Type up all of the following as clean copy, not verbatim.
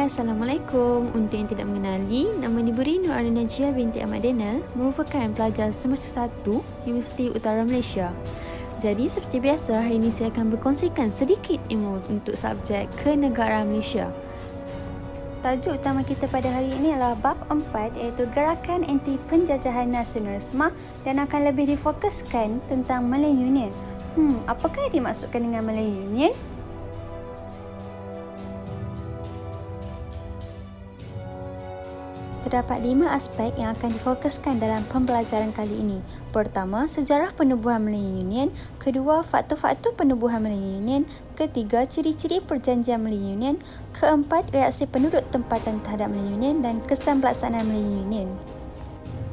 Assalamualaikum. Untuk yang tidak mengenali, nama diberi Nur Alina Najia binti Ahmad Denal, merupakan pelajar semester 1 Universiti Utara Malaysia. Jadi seperti biasa, hari ini saya akan berkongsikan sedikit ilmu untuk subjek kenegaraan Malaysia. Tajuk utama kita pada hari ini adalah bab 4 iaitu Gerakan Anti Penjajahan Nasionalisme dan akan lebih difokuskan tentang Malay Union. Apakah yang dimaksudkan dengan Malay Union? Terdapat 5 aspek yang akan difokuskan dalam pembelajaran kali ini. Pertama, sejarah penubuhan Malay Union. Kedua, faktor-faktor penubuhan Malay Union. Ketiga, ciri-ciri perjanjian Malay Union. Keempat, reaksi penduduk tempatan terhadap Malay Union dan kesan pelaksanaan Malay Union.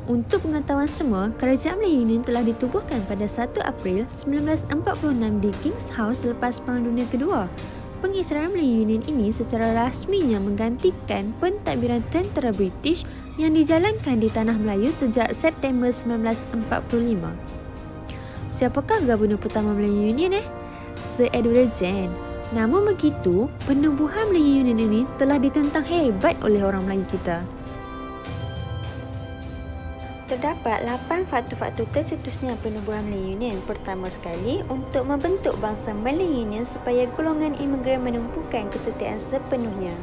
Untuk pengetahuan semua, Kerajaan Malay Union telah ditubuhkan pada 1 April 1946 di King's House selepas Perang Dunia Kedua. Pengisytiharan Malay Union ini secara rasminya menggantikan pentadbiran tentera British yang dijalankan di Tanah Melayu sejak September 1945. Siapakah Gubernur pertama Malay Union? Sir Edward Jenner. Namun begitu, penubuhan Malay Union ini telah ditentang hebat oleh orang Melayu kita. Terdapat 8 faktor-faktor tercetusnya penubuhan Malay Union. Pertama sekali, untuk membentuk bangsa Malay Union supaya golongan imigran menumpukan kesetiaan sepenuhnya.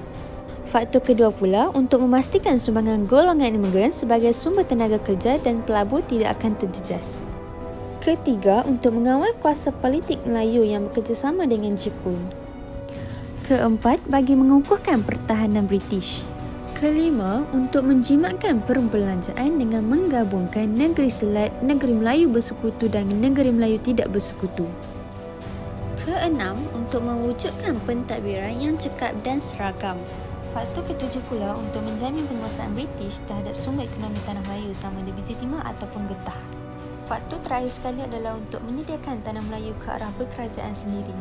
Faktor kedua pula, untuk memastikan sumbangan golongan imigran sebagai sumber tenaga kerja dan pelabur tidak akan terjejas. Ketiga, untuk mengawal kuasa politik Melayu yang bekerjasama dengan Jepun. Keempat, bagi mengukuhkan pertahanan British. Kelima, untuk menjimatkan perbelanjaan dengan menggabungkan negeri Selat, negeri Melayu bersekutu dan negeri Melayu tidak bersekutu. Keenam, untuk mewujudkan pentadbiran yang cekap dan seragam. Faktor ketujuh pula untuk menjamin penguasaan British terhadap sumber ekonomi Tanah Melayu sama ada biji timah ataupun getah. Faktor terakhir sekali adalah untuk menyediakan Tanah Melayu ke arah berkerajaan sendiri.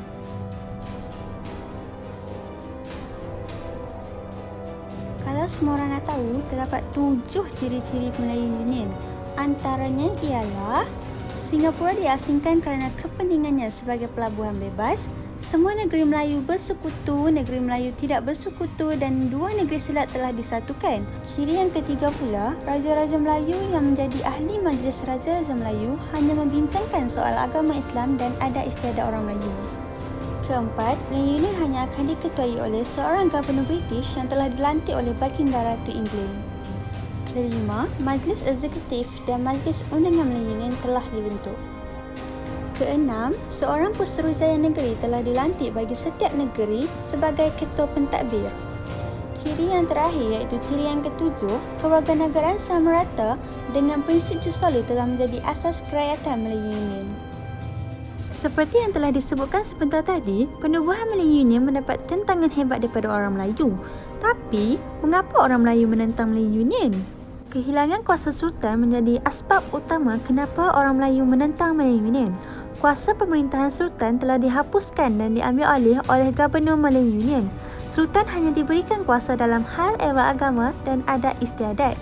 Kalau semua orang nak tahu, terdapat 7 ciri-ciri Malay Union. Antaranya ialah Singapura diasingkan kerana kepentingannya sebagai pelabuhan bebas, semua negeri Melayu bersekutu, negeri Melayu tidak bersekutu dan 2 negeri Selat telah disatukan. Ciri yang ketiga pula, Raja-Raja Melayu yang menjadi ahli Majlis Raja-Raja Melayu hanya membincangkan soal agama Islam dan adat istiadat orang Melayu. Keempat, Malay Union hanya akan diketuai oleh seorang Gubernur British yang telah dilantik oleh Baginda Ratu England. Kelima, Majlis Eksekutif dan Majlis Undangan Malay Union telah dibentuk. Keenam, seorang Pusterujaya Negeri telah dilantik bagi setiap negeri sebagai ketua pentadbir. Ciri yang terakhir iaitu ciri yang ketujuh, kewarganegaraan sama rata dengan prinsip jus soli telah menjadi asas kerakyatan Malay Union. Seperti yang telah disebutkan sebentar tadi, penubuhan Malay Union mendapat tentangan hebat daripada orang Melayu. Tapi, mengapa orang Melayu menentang Malay Union? Kehilangan kuasa Sultan menjadi asbab utama kenapa orang Melayu menentang Malay Union. Kuasa pemerintahan Sultan telah dihapuskan dan diambil alih oleh Gubernur Malay Union. Sultan hanya diberikan kuasa dalam hal ehwal agama dan adat istiadat.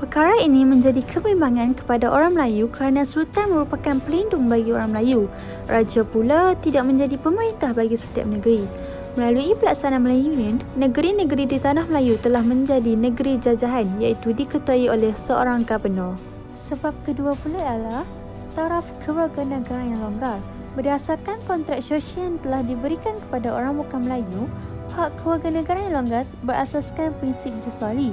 Perkara ini menjadi kebimbangan kepada orang Melayu kerana Sultan merupakan pelindung bagi orang Melayu. Raja pula tidak menjadi pemerintah bagi setiap negeri. Melalui pelaksanaan Malay Union, negeri-negeri di Tanah Melayu telah menjadi negeri jajahan iaitu diketuai oleh seorang gubernur. Sebab kedua pula ialah taraf kewarganegaraan yang longgar. Berdasarkan kontrak sosial yang telah diberikan kepada orang bukan Melayu, hak kewarganegaraan yang longgar berasaskan prinsip jus soli.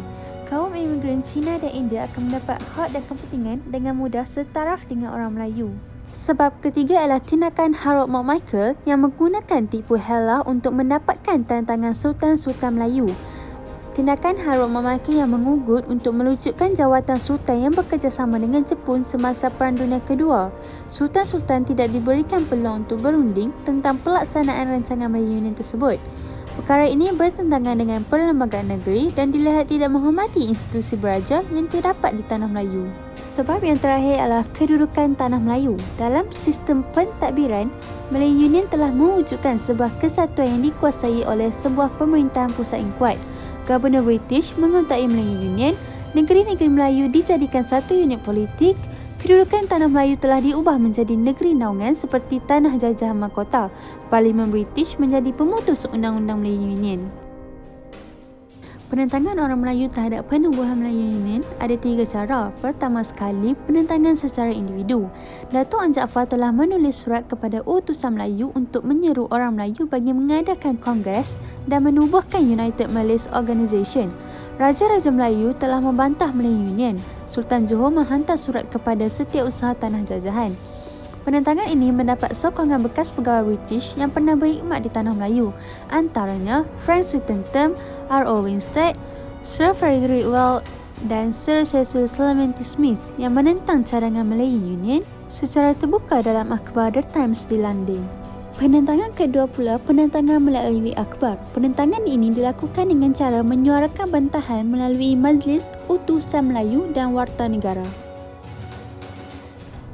Kaum imigran Cina dan India akan mendapat hak dan kepentingan dengan mudah setaraf dengan orang Melayu. Sebab ketiga ialah tindakan Harold McMichael yang menggunakan tipu hela untuk mendapatkan tantangan Sultan-Sultan Melayu. Tindakan Harold McMichael yang mengugut untuk melujukkan jawatan Sultan yang bekerjasama dengan Jepun semasa Perang Dunia Kedua. Sultan-Sultan tidak diberikan peluang untuk berunding tentang pelaksanaan rancangan Malay Union tersebut. Perkara ini bertentangan dengan perlembagaan negeri dan dilihat tidak menghormati institusi beraja yang terdapat di Tanah Melayu. Sebab yang terakhir adalah kedudukan Tanah Melayu. Dalam sistem pentadbiran, Malay Union telah mewujudkan sebuah kesatuan yang dikuasai oleh sebuah pemerintahan pusat yang kuat. Gubernur British menguasai Malay Union, negeri-negeri Melayu dijadikan satu unit politik, kedudukan Tanah Melayu telah diubah menjadi negeri naungan seperti Tanah Jajahan Mahkota. Parlimen British menjadi pemutus undang-undang Malay Union. Penentangan orang Melayu terhadap penubuhan Melayu Union ada 3 cara. Pertama sekali, penentangan secara individu. Datuk An Jaafar telah menulis surat kepada utusan Melayu untuk menyeru orang Melayu bagi mengadakan kongres dan menubuhkan United Malays Organisation. Raja-Raja Melayu telah membantah Melayu Union. Sultan Johor menghantar surat kepada Setiausaha Tanah Jajahan. Penentangan ini mendapat sokongan bekas pegawai British yang pernah berkhidmat di Tanah Melayu, antaranya Frank Swettenham, R.O. Winstead, Sir Frederick Well dan Sir Cecil Clementi Smith yang menentang cadangan Melayu Union secara terbuka dalam akhbar The Times di London. Penentangan kedua pula penentangan melalui akhbar. Penentangan ini dilakukan dengan cara menyuarakan bantahan melalui Majlis Utusan Melayu dan Warta Negara.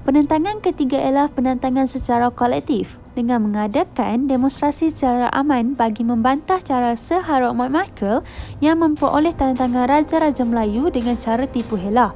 Penentangan ketiga ialah penentangan secara kolektif dengan mengadakan demonstrasi secara aman bagi membantah cara Sir Harold Macmichael yang memperoleh tantangan Raja-Raja Melayu dengan cara tipu helah.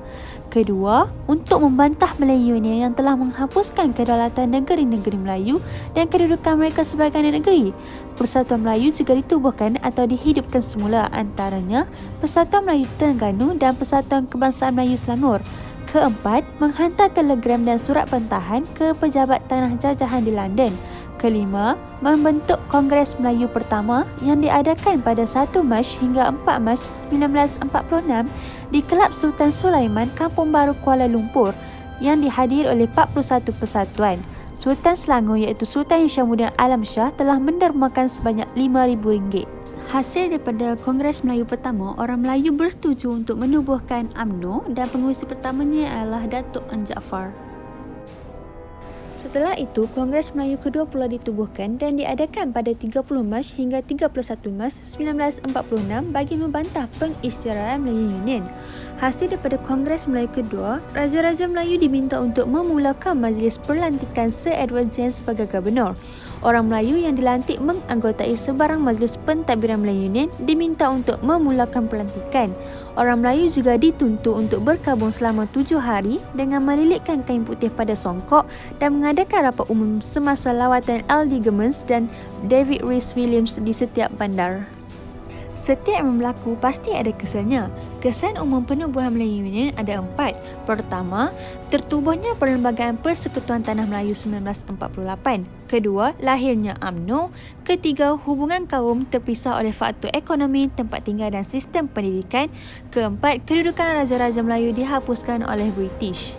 Kedua, untuk membantah Melayu Union yang telah menghapuskan kedaulatan negeri-negeri Melayu dan kedudukan mereka sebagai negeri. Persatuan Melayu juga ditubuhkan atau dihidupkan semula, antaranya Persatuan Melayu Terengganu dan Persatuan Kebangsaan Melayu Selangor. Keempat, menghantar telegram dan surat bantahan ke pejabat tanah jajahan di London. Kelima, membentuk Kongres Melayu pertama yang diadakan pada 1 Mac hingga 4 Mac 1946 di Kelab Sultan Sulaiman, Kampung Baru, Kuala Lumpur yang dihadiri oleh 41 persatuan. Sultan Selangor iaitu Sultan Hishamuddin Alam Shah telah mendermakan sebanyak RM5,000. Hasil daripada Kongres Melayu pertama, orang Melayu bersetuju untuk menubuhkan UMNO dan pengurusi pertamanya adalah Datuk An Jaafar. Setelah itu, Kongres Melayu kedua pula ditubuhkan dan diadakan pada 30 Mac hingga 31 Mac 1946 bagi membantah pengisytiharan Melayu Union. Hasil daripada Kongres Melayu kedua, Raja-Raja Melayu diminta untuk memulakan majlis perlantikan Sir Edward James sebagai Gubernur. Orang Melayu yang dilantik menganggotai sebarang majlis pentadbiran Melayu Union diminta untuk memulakan pelantikan. Orang Melayu juga dituntut untuk berkabung selama 7 hari dengan melilitkan kain putih pada songkok dan mengadakan rapat umum semasa lawatan L.D. Gemens dan David Rhys-Williams di setiap bandar. Setiap yang berlaku pasti ada kesannya. Kesan umum penubuhan Melayu Union ada 4. Pertama, tertubuhnya Perlembagaan Persekutuan Tanah Melayu 1948. Kedua, lahirnya UMNO. Ketiga, hubungan kaum terpisah oleh faktor ekonomi, tempat tinggal dan sistem pendidikan. Keempat, kedudukan Raja-Raja Melayu dihapuskan oleh British.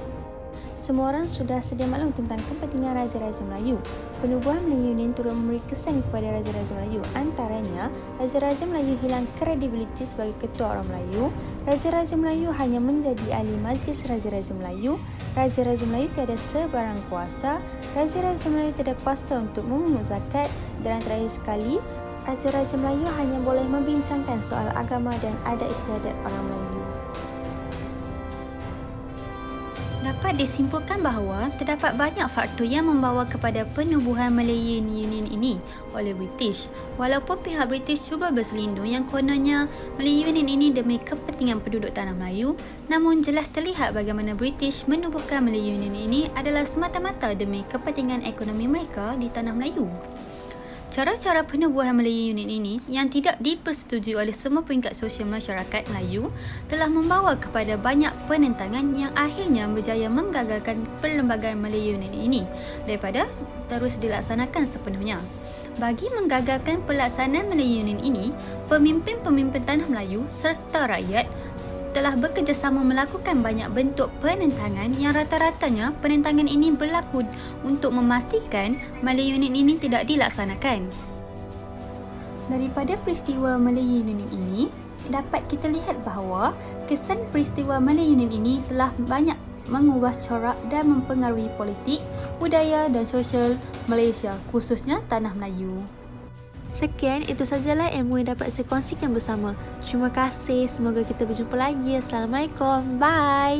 Semua orang sudah sedia maklum tentang kepentingan Raja-Raja Melayu. Penubuhan Melayu Union turut memberi kesan kepada Raja-Raja Melayu. Antaranya, Raja-Raja Melayu hilang kredibiliti sebagai ketua orang Melayu. Raja-Raja Melayu hanya menjadi ahli majlis Raja-Raja Melayu. Raja-Raja Melayu tiada sebarang kuasa. Raja-Raja Melayu tidak kuasa untuk memungut zakat. Dan terakhir sekali, Raja-Raja Melayu hanya boleh membincangkan soal agama dan adat istiadat orang Melayu. Dapat disimpulkan bahawa terdapat banyak faktor yang membawa kepada penubuhan Melayu Union ini oleh British. Walaupun pihak British cuba berselindung yang kononnya Melayu Union ini demi kepentingan penduduk Tanah Melayu, namun jelas terlihat bagaimana British menubuhkan Melayu Union ini adalah semata-mata demi kepentingan ekonomi mereka di Tanah Melayu. Cara-cara penubuhan Melayu Union ini yang tidak dipersetujui oleh semua peringkat sosial masyarakat Melayu telah membawa kepada banyak penentangan yang akhirnya berjaya menggagalkan Perlembagaan Melayu Union ini daripada terus dilaksanakan sepenuhnya. Bagi menggagalkan pelaksanaan Melayu Union ini, pemimpin-pemimpin Tanah Melayu serta rakyat telah bekerjasama melakukan banyak bentuk penentangan yang rata-ratanya penentangan ini berlaku untuk memastikan Melayu Union ini tidak dilaksanakan. Daripada peristiwa Melayu Union ini, dapat kita lihat bahawa kesan peristiwa Melayu Union ini telah banyak mengubah corak dan mempengaruhi politik, budaya dan sosial Malaysia, khususnya Tanah Melayu. Sekian, itu sajalah ilmu yang dapat saya kongsikan bersama. Terima kasih, semoga kita berjumpa lagi. Assalamualaikum, bye.